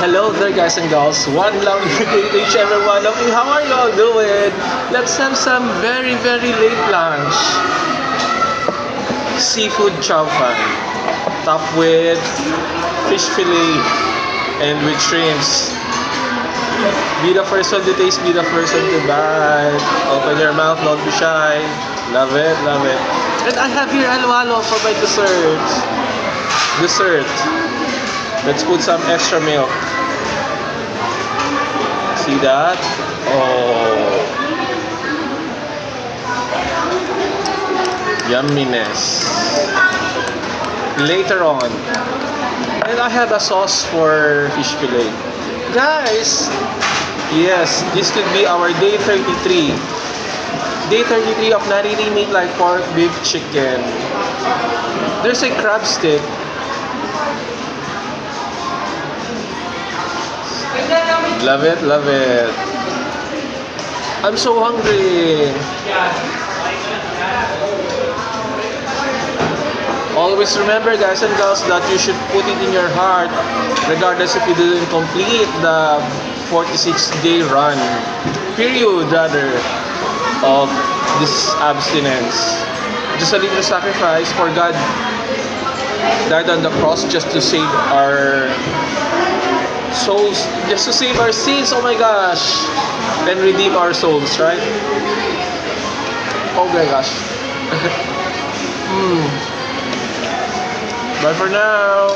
Hello there guys and girls, one love to each every one of you. How are you all doing? Let's have some very late lunch. Seafood chow fan, topped with fish fillet and with shrimps. Be the first one to taste, be the first one to bite. Open your mouth, don't be shy. Love it, love it. And I have here halo-halo for my dessert. Let's put some extra milk. See that? Oh. Yumminess. Later on. And I have a sauce for fish fillet. Guys, yes, this could be our day 33. Day 33 of Nariri Meat Like Pork Beef Chicken. There's a crab stick. Love it, love it. I'm so hungry. Always remember guys and girls that you should put it in your heart regardless if you didn't complete the 46-day run period rather of this abstinence. Just a little sacrifice for God died on the cross just to save our souls, just to save our sins, oh my gosh, and redeem our souls, right? Oh my gosh. Bye for now.